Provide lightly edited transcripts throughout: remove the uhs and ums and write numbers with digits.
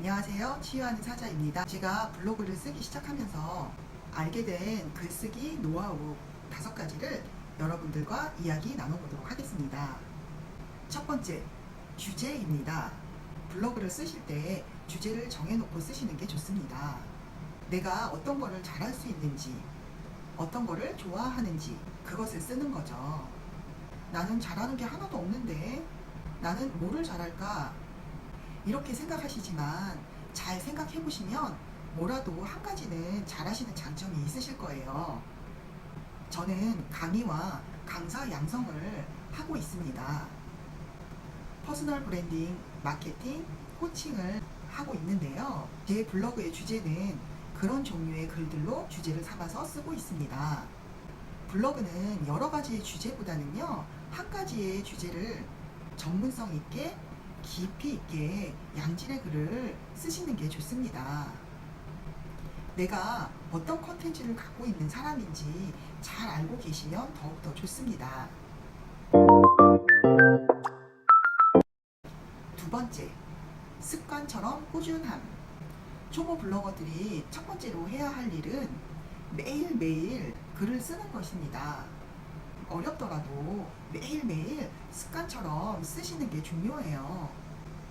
안녕하세요. 치유하는 사자입니다. 제가 블로그를 쓰기 시작하면서 알게 된 글쓰기 노하우 5가지를 여러분들과 이야기 나눠보도록 하겠습니다. 첫 번째, 주제입니다. 블로그를 쓰실 때 주제를 정해놓고 쓰시는 게 좋습니다. 내가 어떤 거를 잘할 수 있는지, 어떤 거를 좋아하는지 그것을 쓰는 거죠. 나는 잘하는 게 하나도 없는데 나는 뭐를 잘할까? 이렇게 생각하시지만 잘 생각해 보시면 뭐라도 한 가지는 잘하시는 장점이 있으실 거예요. 저는 강의와 강사 양성을 하고 있습니다. 퍼스널 브랜딩, 마케팅, 코칭을 하고 있는데요. 제 블로그의 주제는 그런 종류의 글들로 주제를 삼아서 쓰고 있습니다. 블로그는 여러 가지의 주제보다는요, 한 가지의 주제를 전문성 있게 깊이 있게 양질의 글을 쓰시는 게 좋습니다. 내가 어떤 컨텐츠를 갖고 있는 사람인지 잘 알고 계시면 더욱더 좋습니다. 두 번째, 습관처럼 꾸준함. 초보 블로거들이 첫 번째로 해야 할 일은 매일매일 글을 쓰는 것입니다. 어렵더라도 매일매일 습관처럼 쓰시는 게 중요해요.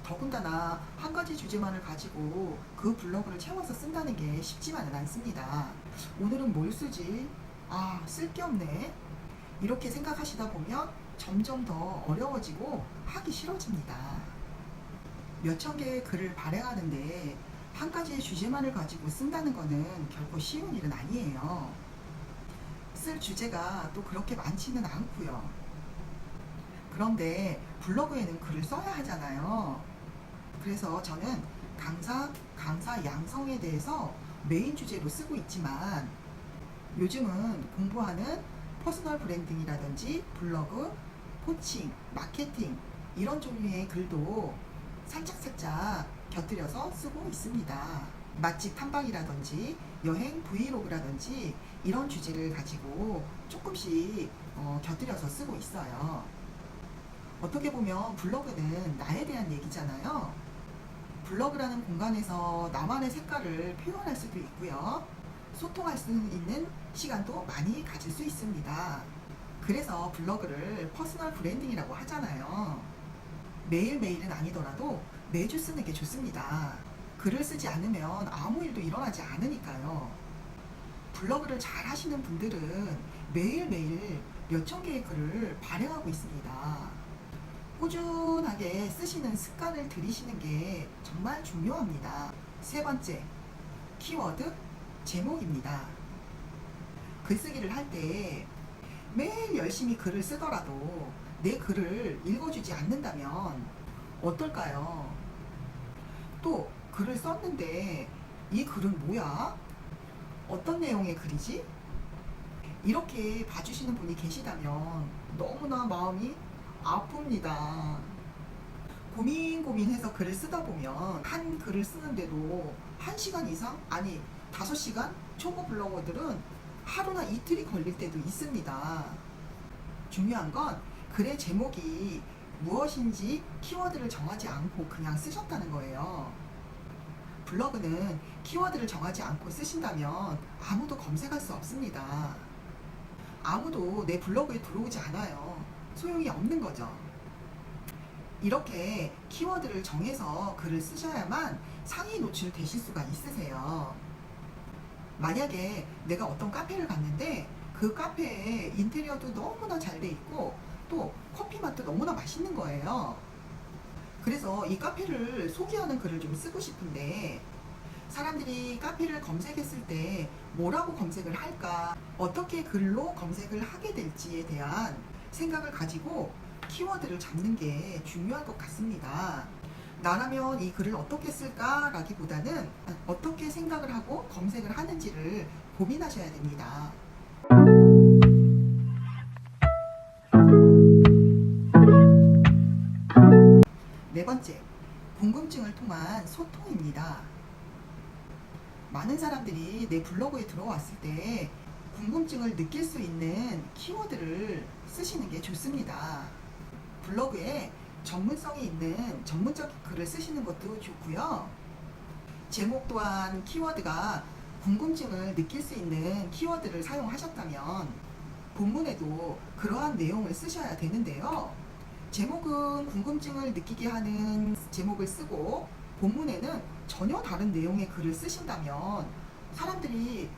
더군다나 한 가지 주제만을 가지고 그 블로그를 채워서 쓴다는 게 쉽지만은 않습니다. 오늘은 뭘 쓰지? 쓸 게 없네. 이렇게 생각하시다 보면 점점 더 어려워지고 하기 싫어집니다. 몇천 개의 글을 발행하는데 한 가지의 주제만을 가지고 쓴다는 거는 결코 쉬운 일은 아니에요. 쓸 주제가 또 그렇게 많지는 않고요. 그런데 블로그에는 글을 써야 하잖아요. 그래서 저는 강사 양성에 대해서 메인 주제로 쓰고 있지만 요즘은 공부하는 퍼스널 브랜딩이라든지 블로그, 코칭, 마케팅 이런 종류의 글도 살짝살짝 곁들여서 쓰고 있습니다. 맛집 탐방이라든지 여행 브이로그라든지 이런 주제를 가지고 조금씩 곁들여서 쓰고 있어요. 어떻게 보면 블로그는 나에 대한 얘기잖아요. 블로그라는 공간에서 나만의 색깔을 표현할 수도 있고요. 소통할 수 있는 시간도 많이 가질 수 있습니다. 그래서 블로그를 퍼스널 브랜딩이라고 하잖아요. 매일매일은 아니더라도 매주 쓰는 게 좋습니다. 글을 쓰지 않으면 아무 일도 일어나지 않으니까요. 블로그를 잘 하시는 분들은 매일매일 몇천 개의 글을 발행하고 있습니다. 꾸준하게 쓰시는 습관을 들이시는 게 정말 중요합니다. 세 번째, 키워드, 제목입니다. 글쓰기를 할 때 매일 열심히 글을 쓰더라도 내 글을 읽어주지 않는다면 어떨까요? 또 글을 썼는데 이 글은 뭐야? 어떤 내용의 글이지? 이렇게 봐주시는 분이 계시다면 너무나 마음이 아픕니다. 고민해서 글을 쓰다 보면 한 글을 쓰는데도 1시간 이상? 아니 5시간? 초보 블로거들은 하루나 이틀이 걸릴 때도 있습니다. 중요한 건 글의 제목이 무엇인지 키워드를 정하지 않고 그냥 쓰셨다는 거예요. 블로그는 키워드를 정하지 않고 쓰신다면 아무도 검색할 수 없습니다. 아무도 내 블로그에 들어오지 않아요. 소용이 없는 거죠. 이렇게 키워드를 정해서 글을 쓰셔야만 상위 노출되실 수가 있으세요. 만약에 내가 어떤 카페를 갔는데 그 카페에 인테리어도 너무나 잘 돼 있고 또 커피 맛도 너무나 맛있는 거예요. 그래서 이 카페를 소개하는 글을 좀 쓰고 싶은데 사람들이 카페를 검색했을 때 뭐라고 검색을 할까, 어떻게 글로 검색을 하게 될지에 대한 생각을 가지고 키워드를 잡는 게 중요할 것 같습니다. 나라면 이 글을 어떻게 쓸까 라기보다는 어떻게 생각을 하고 검색을 하는지를 고민하셔야 됩니다. 네 번째, 궁금증을 통한 소통입니다. 많은 사람들이 내 블로그에 들어왔을 때 궁금증을 느낄 수 있는 키워드를 쓰시는 게 좋습니다. 블로그에 전문성이 있는 전문적인 글을 쓰시는 것도 좋고요. 제목 또한 키워드가 궁금증을 느낄 수 있는 키워드를 사용하셨다면 본문에도 그러한 내용을 쓰셔야 되는데요. 제목은 궁금증을 느끼게 하는 제목을 쓰고 본문에는 전혀 다른 내용의 글을 쓰신다면 사람들이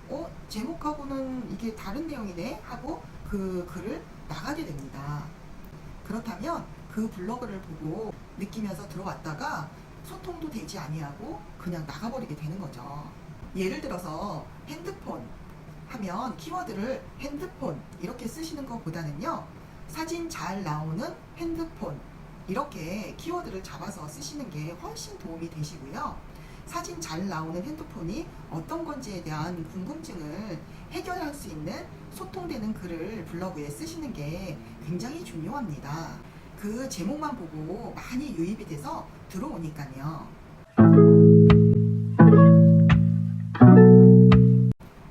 제목하고는 이게 다른 내용이네 하고 그 글을 나가게 됩니다. 그렇다면 그 블로그를 보고 느끼면서 들어왔다가 소통도 되지 아니하고 그냥 나가버리게 되는 거죠. 예를 들어서 핸드폰 하면 키워드를 핸드폰 이렇게 쓰시는 것보다는요, 사진 잘 나오는 핸드폰 이렇게 키워드를 잡아서 쓰시는 게 훨씬 도움이 되시고요. 사진 잘 나오는 핸드폰이 어떤 건지에 대한 궁금증을 해결할 수 있는 소통되는 글을 블로그에 쓰시는 게 굉장히 중요합니다. 그 제목만 보고 많이 유입이 돼서 들어오니까요.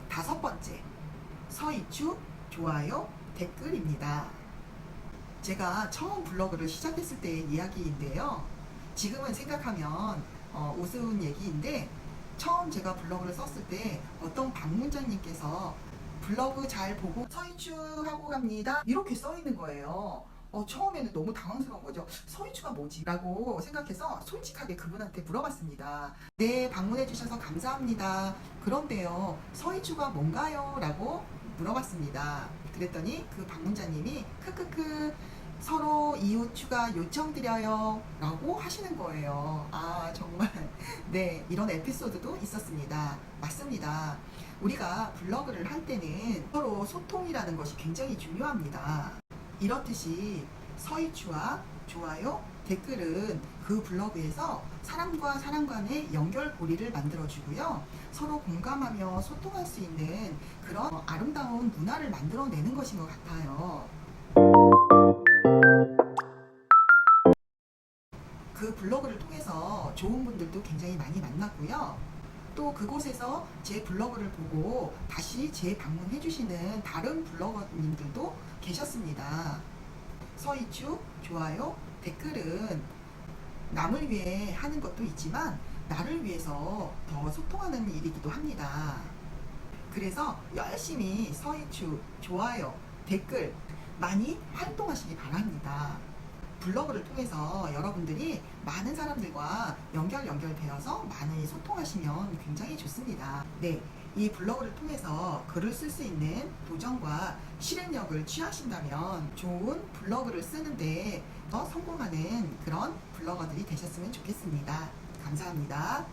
다섯 번째, 서이추, 좋아요, 댓글입니다. 제가 처음 블로그를 시작했을 때의 이야기인데요. 지금은 생각하면 우스운 얘기인데, 처음 제가 블로그를 썼을 때 어떤 방문자님께서 블로그 잘 보고 서이추 하고 갑니다 이렇게 써 있는 거예요. 처음에는 너무 당황스러운 거죠. 서이추가 뭐지? 라고 생각해서 솔직하게 그분한테 물어봤습니다. 네, 방문해 주셔서 감사합니다. 그런데요, 서이추가 뭔가요? 라고 물어봤습니다. 그랬더니 그 방문자님이 크크크 서로 이웃 추가 요청드려요 라고 하시는 거예요. 아, 정말 네, 이런 에피소드도 있었습니다. 맞습니다. 우리가 블로그를 할 때는 서로 소통이라는 것이 굉장히 중요합니다. 이렇듯이 서이추와 좋아요, 댓글은 그 블로그에서 사람과 사람 간의 연결고리를 만들어주고요. 서로 공감하며 소통할 수 있는 그런 아름다운 문화를 만들어내는 것인 것 같아요. 그 블로그를 통해서 좋은 분들도 굉장히 많이 만났고요. 또 그곳에서 제 블로그를 보고 다시 재방문해 주시는 다른 블로거님들도 계셨습니다. 서이추, 좋아요, 댓글은 남을 위해 하는 것도 있지만 나를 위해서 더 소통하는 일이기도 합니다. 그래서 열심히 서이추, 좋아요, 댓글 많이 활동하시기 바랍니다. 블로그를 통해서 여러분들이 많은 사람들과 연결되어서 많이 소통하시면 굉장히 좋습니다. 네, 이 블로그를 통해서 글을 쓸 수 있는 도전과 실행력을 취하신다면 좋은 블로그를 쓰는데 더 성공하는 그런 블로거들이 되셨으면 좋겠습니다. 감사합니다.